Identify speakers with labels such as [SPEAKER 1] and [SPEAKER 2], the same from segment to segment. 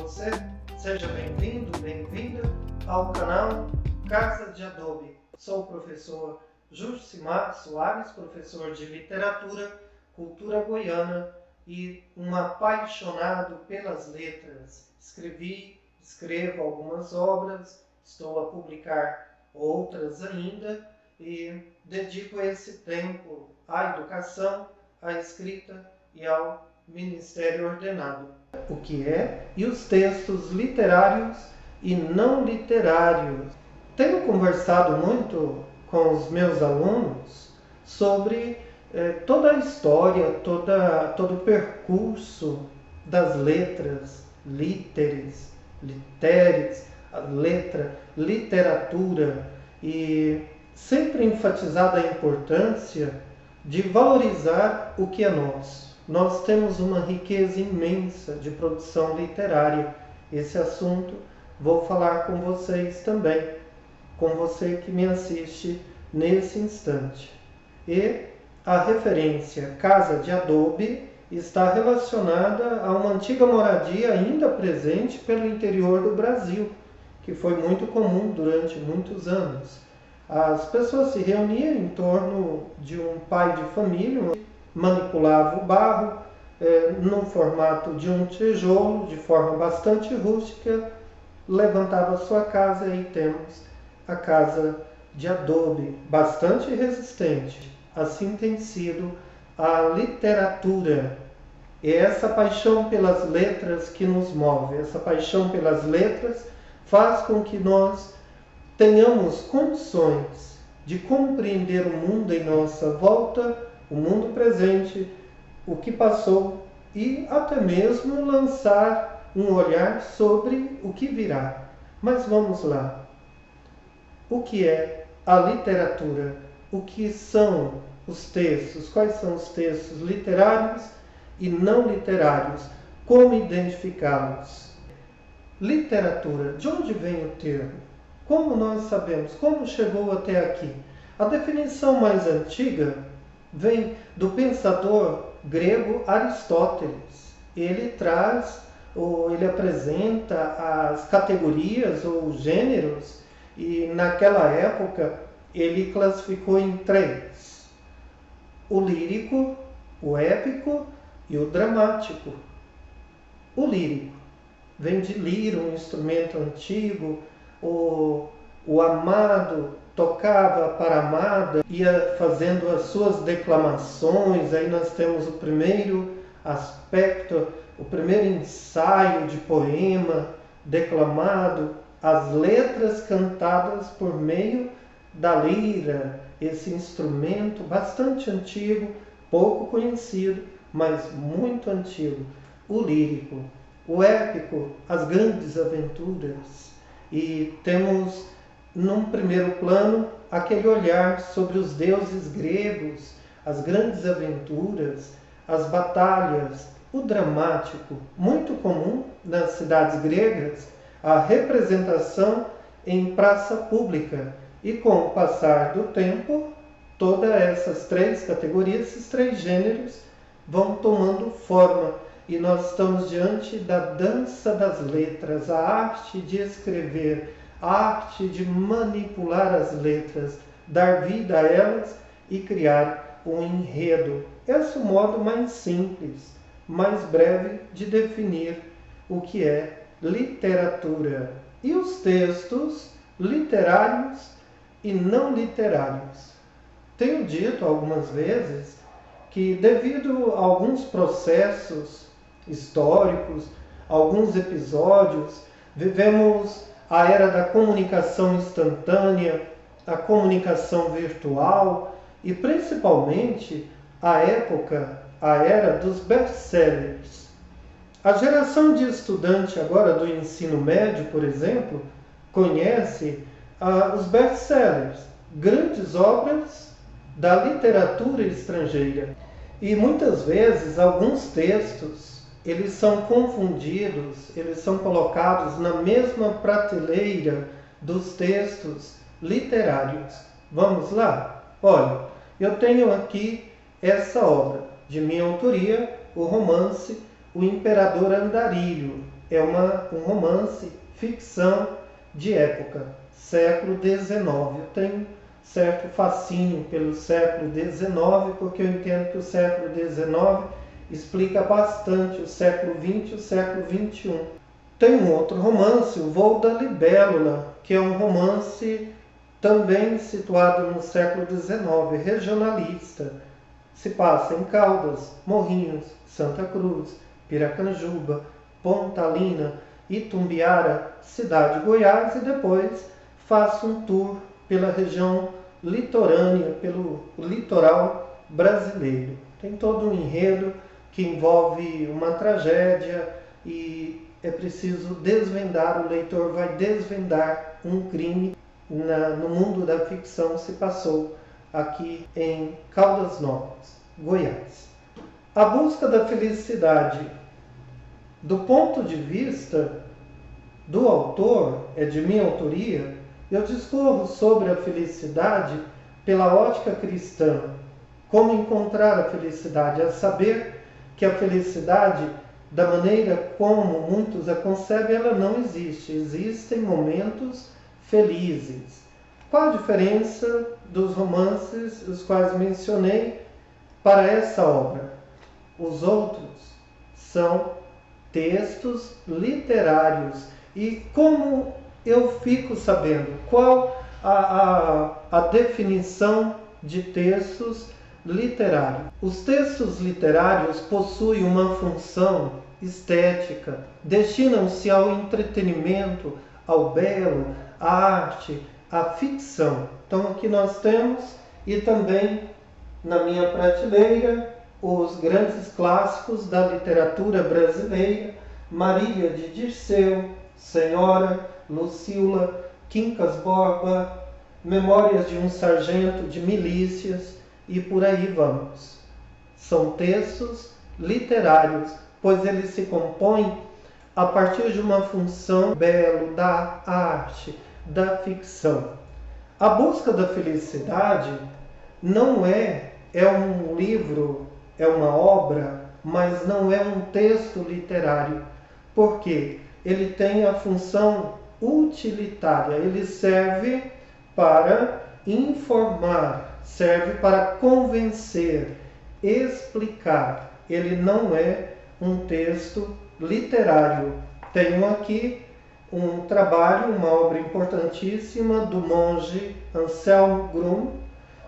[SPEAKER 1] você? Seja bem-vindo, bem-vinda ao canal Casa de Adobe. Sou o professor Jusimar Soares, professor de literatura, cultura goiana e um apaixonado pelas letras. Escrevo algumas obras, estou a publicar outras ainda e dedico esse tempo à educação, à escrita e ao ministério ordenado. O que é? E os textos literários e não literários. Tenho conversado muito com os meus alunos sobre toda a história, todo o percurso das letras, literes, literatura, e sempre enfatizada a importância de valorizar o que é nosso. Nós temos uma riqueza imensa de produção literária. Esse assunto vou falar com vocês também, com você que me assiste nesse instante. E a referência Casa de Adobe está relacionada a uma antiga moradia ainda presente pelo interior do Brasil, que foi muito comum durante muitos anos. As pessoas se reuniam em torno de um pai de família, manipulava o barro no formato de um tijolo, de forma bastante rústica, levantava sua casa e temos a Casa de Adobe, bastante resistente. Assim tem sido a literatura. É essa paixão pelas letras que nos move. Essa paixão pelas letras faz com que nós tenhamos condições de compreender o mundo em nossa volta, o mundo presente, o que passou e até mesmo lançar um olhar sobre o que virá. Mas vamos lá. O que é a literatura? O que são os textos? Quais são os textos literários e não literários? Como identificá-los? Literatura. De onde vem o termo? Como nós sabemos? Como chegou até aqui? A definição mais antiga vem do pensador grego Aristóteles. Ele apresenta as categorias ou gêneros e naquela época ele classificou em 3. O lírico, o épico e o dramático. O lírico vem de lira, um instrumento antigo. O amado tocava para a amada, ia fazendo as suas declamações. Aí nós temos o primeiro aspecto, o primeiro ensaio de poema declamado, as letras cantadas por meio da lira, esse instrumento bastante antigo, pouco conhecido, mas muito antigo. O lírico, o épico, as grandes aventuras. E temos, num primeiro plano, aquele olhar sobre os deuses gregos, as grandes aventuras, as batalhas. O dramático, muito comum nas cidades gregas, a representação em praça pública. E com o passar do tempo, todas essas 3 categorias, esses 3 gêneros, vão tomando forma. E nós estamos diante da dança das letras, a arte de escrever, a arte de manipular as letras, dar vida a elas e criar um enredo. Esse é o modo mais simples, mais breve de definir o que é literatura. E os textos literários e não literários. Tenho dito algumas vezes que, devido a alguns processos históricos, alguns episódios, vivemos a era da comunicação instantânea, a comunicação virtual e principalmente a era dos best-sellers. A geração de estudante agora do ensino médio, por exemplo, conhece os best-sellers, grandes obras da literatura estrangeira. E muitas vezes alguns textos eles são confundidos, eles são colocados na mesma prateleira dos textos literários. Vamos lá? Olha, eu tenho aqui essa obra, de minha autoria, o romance O Imperador Andarilho. é um romance, ficção de época, século XIX. Eu tenho certo fascínio pelo século XIX, porque eu entendo que o século XIX explica bastante o século XX e o século XXI. Tem um outro romance, o Voo da Libélula, que é um romance também situado no século XIX, regionalista. Se passa em Caldas, Morrinhos, Santa Cruz, Piracanjuba, Pontalina, Itumbiara, cidade de Goiás, e depois faço um tour pela região litorânea, pelo litoral brasileiro. Tem todo um enredo que envolve uma tragédia e é preciso desvendar, o leitor vai desvendar um crime no mundo da ficção se passou aqui em Caldas Novas, Goiás. A busca da felicidade, do ponto de vista do autor, é de minha autoria, eu discorro sobre a felicidade pela ótica cristã. Como encontrar a felicidade? A saber que a felicidade, da maneira como muitos a concebem, ela não existe. Existem momentos felizes. Qual a diferença dos romances, os quais mencionei, para essa obra? Os outros são textos literários. E como eu fico sabendo qual a definição de textos literários? Os textos literários possuem uma função estética, destinam-se ao entretenimento, ao belo, à arte, à ficção. Então aqui nós temos, e também na minha prateleira, os grandes clássicos da literatura brasileira: Maria de Dirceu, Senhora, Lucila, Quincas Borba, Memórias de um Sargento de Milícias, e por aí vamos. São textos literários, pois eles se compõem a partir de uma função belo, da arte, da ficção. A busca da felicidade não é um livro, é uma obra, mas não é um texto literário, porque ele tem a função utilitária, ele serve para informar, serve para convencer, explicar. Ele não é um texto literário. Tenho aqui um trabalho, uma obra importantíssima do monge Anselm Grum,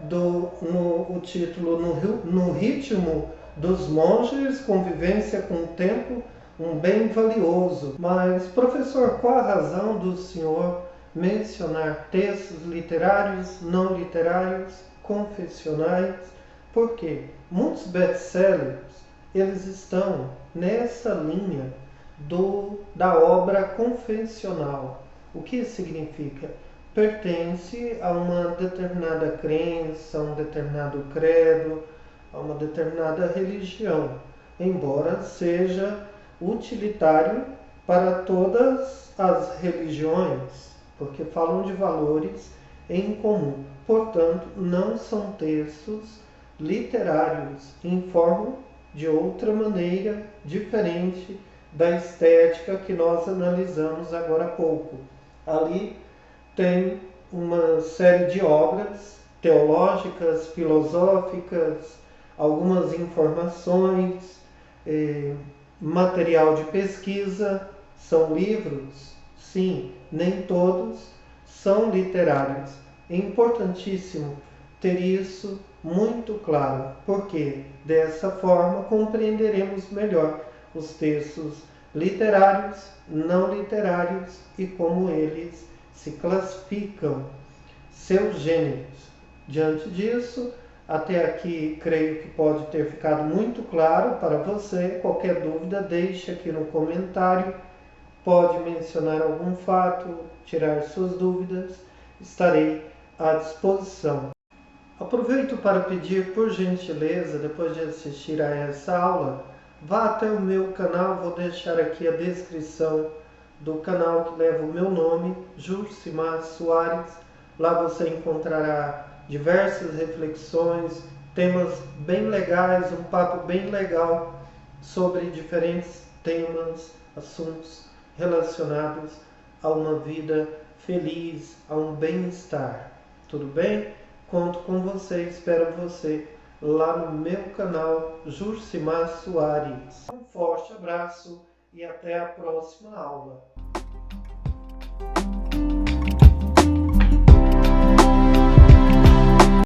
[SPEAKER 1] o título No Ritmo dos Monges, Convivência com o Tempo, um bem valioso. Mas, professor, qual a razão do senhor mencionar textos literários, não literários, confessionais? Porque muitos best-sellers, eles estão nessa linha da obra confessional. O que isso significa? Pertence a uma determinada crença, a um determinado credo, a uma determinada religião, embora seja utilitário para todas as religiões, porque falam de valores em comum. Portanto, não são textos literários, informam de outra maneira, diferente da estética que nós analisamos agora há pouco. Ali tem uma série de obras teológicas, filosóficas, algumas informações, material de pesquisa. São livros? Sim, nem todos são literários. É importantíssimo ter isso muito claro, porque dessa forma compreenderemos melhor os textos literários, não literários e como eles se classificam, seus gêneros. Diante disso, até aqui creio que pode ter ficado muito claro para você. Qualquer dúvida, deixe aqui no comentário. Pode mencionar algum fato, tirar suas dúvidas, estarei à disposição. Aproveito para pedir, por gentileza, depois de assistir a essa aula, vá até o meu canal. Vou deixar aqui a descrição do canal que leva o meu nome, Jusimar Soares. Lá você encontrará diversas reflexões, temas bem legais, um papo bem legal sobre diferentes temas assuntos relacionados a uma vida feliz, a um bem-estar. Tudo bem? Conto com você, espero você lá no meu canal Jurcimar Soares. Um forte abraço e até a próxima aula.